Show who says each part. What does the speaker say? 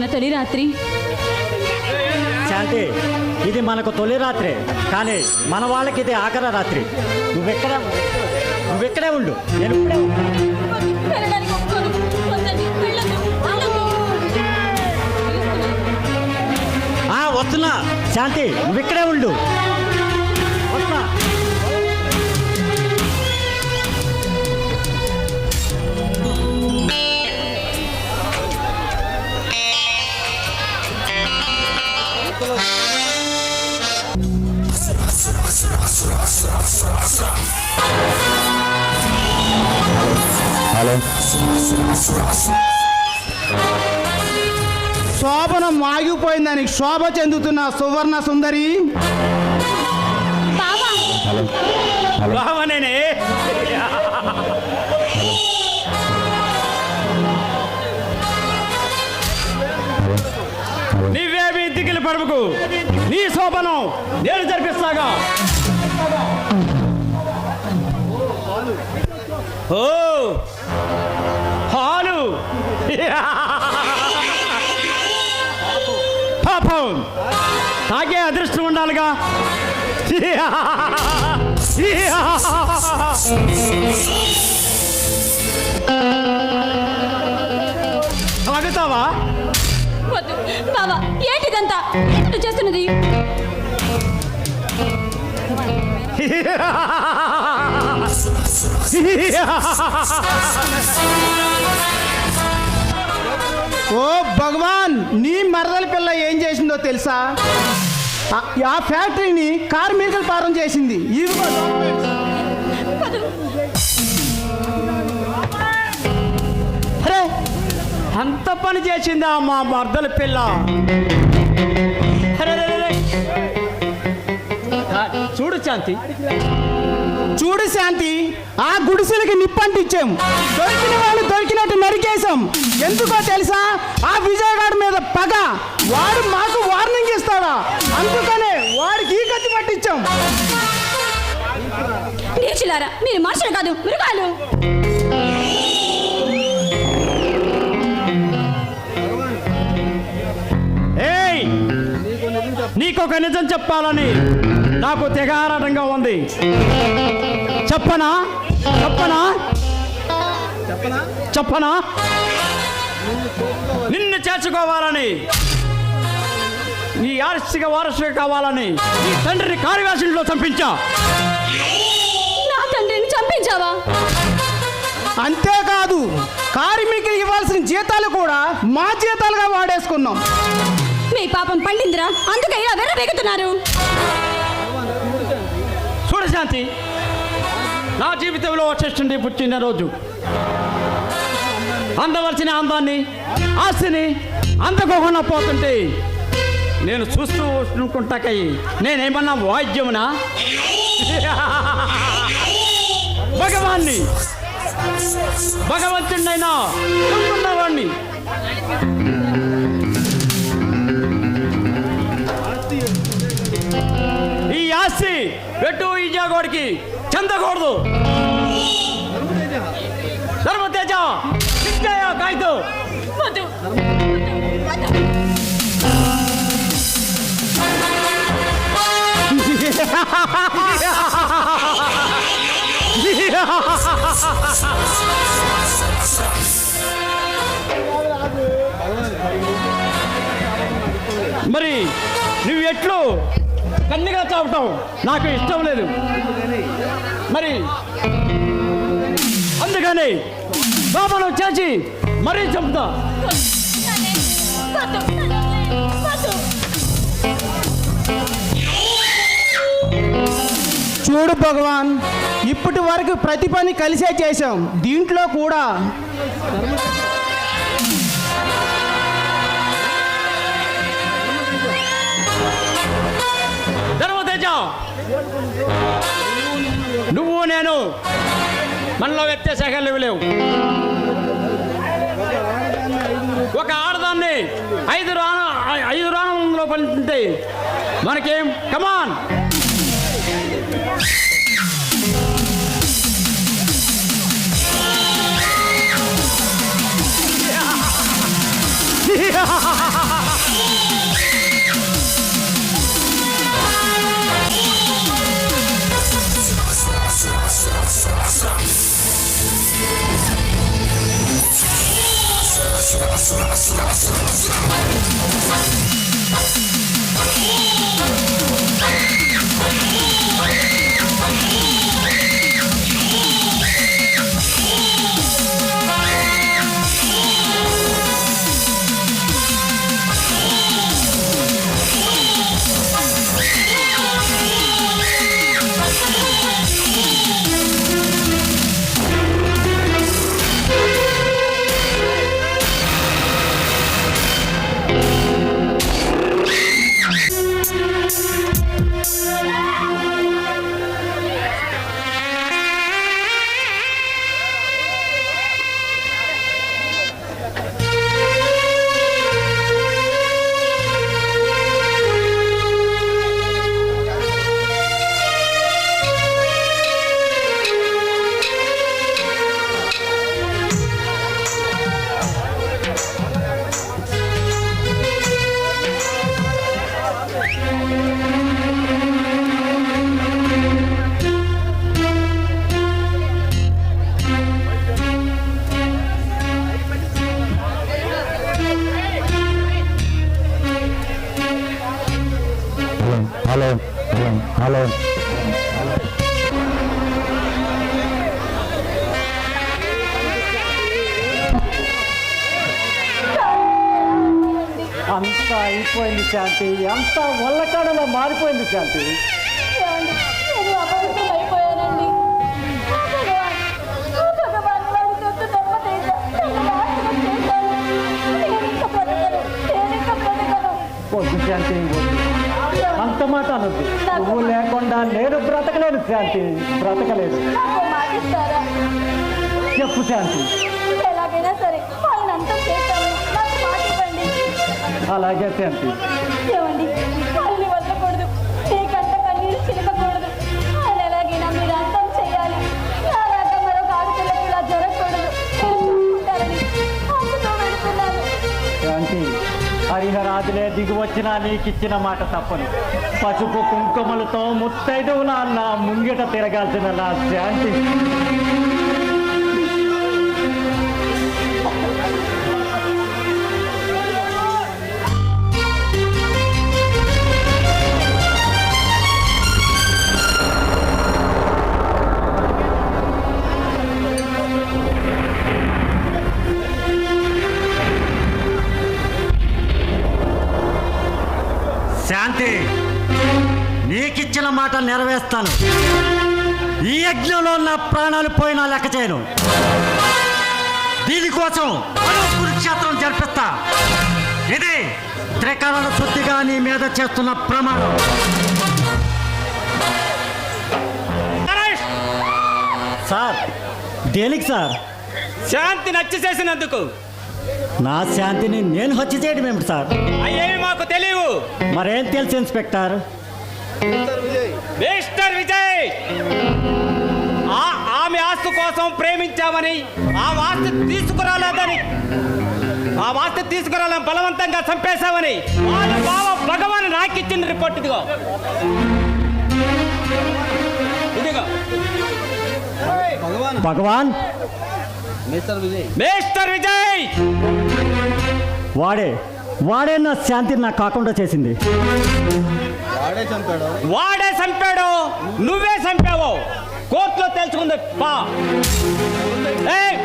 Speaker 1: మన తొలి రాత్రి.
Speaker 2: శాంతి, ఇది మనకు తొలి రాత్రి, కానీ మన వాళ్ళకి ఇది ఆఖరి రాత్రి. నువ్వెక్కడే ఉండు, నేను ఇప్పుడే
Speaker 1: వెళ్ళడానికి ఒప్పుకోను. వద్దండి, వెళ్ళొద్దు, వెళ్ళొద్దు.
Speaker 2: వస్తున్నా. శాంతి, నువ్వెక్కడే ఉండు, వస్తున్నా.
Speaker 3: హలో,
Speaker 4: శోభనం ఆగిపోయిందని శోభ చెందుతున్న సువర్ణ సుందరి.
Speaker 1: బావా,
Speaker 3: హలో, హలో.
Speaker 2: బావనేనే. నీవేమి దిగులు పడవకు, నీ శోభనం నేను జరిపిస్తాగా. ఓ హాలు, పాపం నాకే అదృష్టం ఉండాలిగా. తాగుతావా?
Speaker 1: వద్దు బావా, ఏంటిదంతా? ఏంటి చేస్తున్నది?
Speaker 4: ఓ భగవాన్, నీ మరదల పిల్ల ఏం చేసిందో తెలుసా? ఆ ఫ్యాక్టరీని కార్మికులు పారం చేసింది. ఇదిగో
Speaker 2: అరే, అంత పని చేసిందా మా మర్దల పిల్ల? అరే, చూడు శాంతి,
Speaker 4: చూడు శాంతి, ఆ గుడిసెలకి నిప్పంటిచ్చాం. దొరికిన వాళ్ళు దొరికినట్టు నరికేశాం. ఎందుకో తెలుసా? ఆ విజయగాడి మీద పగ. వాడు మాకు వార్నింగ్ ఇస్తాడా? అందుకనే వాడికి ఈ గతి పట్టించాం.
Speaker 1: నీచులారా, మీరు మనుషులు కాదు, మృగాలు.
Speaker 2: ఏయ్, నీకొక నిజం చెప్పాలని నాకు తెగ ఆరాటంగా ఉంది. చెప్పనా చెప్పనా చెప్పనా? నిన్ను చేర్చుకోవాలని, నీ ఆర్షిక వారసుగా కావాలని నీ తండ్రిని కార్యవాసంలో చంపించా.
Speaker 1: నా తండ్రిని చంపించావా?
Speaker 4: అంతేకాదు, కార్మికులు ఇవ్వాల్సిన జీతాలు కూడా మా జీతాలుగా వాడేసుకున్నాం.
Speaker 1: మీ పాపం పండిందిరా, అందుకే ఇలా వెర్రబెగుతున్నారు.
Speaker 2: చూడ శాంతి, నా జీవితంలో వచ్చేస్తుంది పుట్టినరోజు. అందవలసిన అందాన్ని, ఆస్తిని అందుకోకుండా పోతుంటే నేను చూస్తూ అనుకుంటాకై నేనేమన్నా వాయిద్యమునా? భగవాన్ని, భగవంతుడినైనా నమ్ముకున్నవాణ్ణి. ఈ ఆస్తి పెట్టు ఈ జాగోడికి చెందకూడదు. ధర్మతేజ, కాగితం.
Speaker 1: వద్దు, వద్దు.
Speaker 2: మరి నువ్వు ఎట్లు కన్నిగా చావటం నాకు ఇష్టం లేదు. మరి అందుకని బాబాను చేసి మరీ చంపుతా.
Speaker 1: వద్దు, వద్దు.
Speaker 4: చూడు భగవాన్, ఇప్పటి వరకు ప్రతి పని కలిసే చేశాం. దీంట్లో కూడా
Speaker 2: ధర్మతేజ, నువ్వు నేను మనలో వ్యత్యాసాలు లేవు. ఒక ఆడదాన్ని ఐదు రాణంలో పంటే మనకేం? కమాన్.
Speaker 3: హలో హలో
Speaker 2: అంతా అయిపోయింది శాంతి, అంతా వల్లకాడలో మారిపోయింది శాంతి.
Speaker 1: నేను అపవిత్రమైపోయానండి. భగవాన్ వాడి సొత్తు దెబ్బతీసా. నన్ను నాశనం చేశాడు. నేనింక బ్రతకను.
Speaker 2: వద్దు శాంతి, వద్దు. అంత మాట అనొద్దు. నువ్వు లేకుండా నేను బ్రతకలేను శాంతి, బ్రతకలేదు.
Speaker 1: నాకు మాట ఇస్తారా?
Speaker 2: చెప్పు శాంతి.
Speaker 1: ఎలాగైనా సరే వాళ్ళని అంతం చేస్తాను. నాకు మాట ఇవ్వండి.
Speaker 2: అలాగే శాంతి.
Speaker 1: ఏమండి, వాళ్ళని వదలకూడదు. ఏ కంట కన్నీరు చిలకకూడదు. వాళ్ళు ఎలాగైనా మీరు అంతం చేయాలి. అలాగా మరొక ఆడపిల్లకి ఇలా జరగకూడదు. మీరు చూసుకుంటారని ఆశతో వెళుతున్నాను.
Speaker 2: శాంతి, హరిహరాజులే దిగి వచ్చినా నీకిచ్చిన మాట తప్పను. పసుపు కుంకుమలతో ముత్తైదువులా నా ముంగిట తిరగాల్సిన నా శాంతి. శాంతి, నీకిచ్చిన మాట నెరవేర్స్తాను. ఈ యజ్ఞంలో నా ప్రాణాలు పోయినా లెక్క చేయను. దీనికోసం కురుక్షేత్రం జరిపిస్తా. ఇది త్రికరణ శుద్ధిగా నీ మీద చేస్తున్న ప్రమాణం. సార్, దేనికి సార్?
Speaker 5: శాంతిని హత్య చేసినందుకు.
Speaker 2: నా శాంతిని నేను హత్య చేయడం ఏమిటి సార్?
Speaker 5: అయ్యేవి మాకు తెలియవు.
Speaker 2: మరేం తెలుసు ఇన్స్పెక్టర్?
Speaker 5: మిస్టర్ విజయ్, ఆమె ఆస్తి కోసం ప్రేమించామని ఆ ఆస్తి తీసుకురాలని బలవంతంగా చంపేశామని వాళ్ళ బావ భగవాన్ నాకిచ్చిన రిపోర్ట్. ఇదిగో
Speaker 2: భగవాన్,
Speaker 5: మిస్టర్ విజయ్,
Speaker 2: వాడే నా శాంతిని నాకు కాకుండా చేసింది.
Speaker 5: వాడే చంపాడు, నువ్వే చంపావు. కోర్టులో తెలుసుకుంది. 6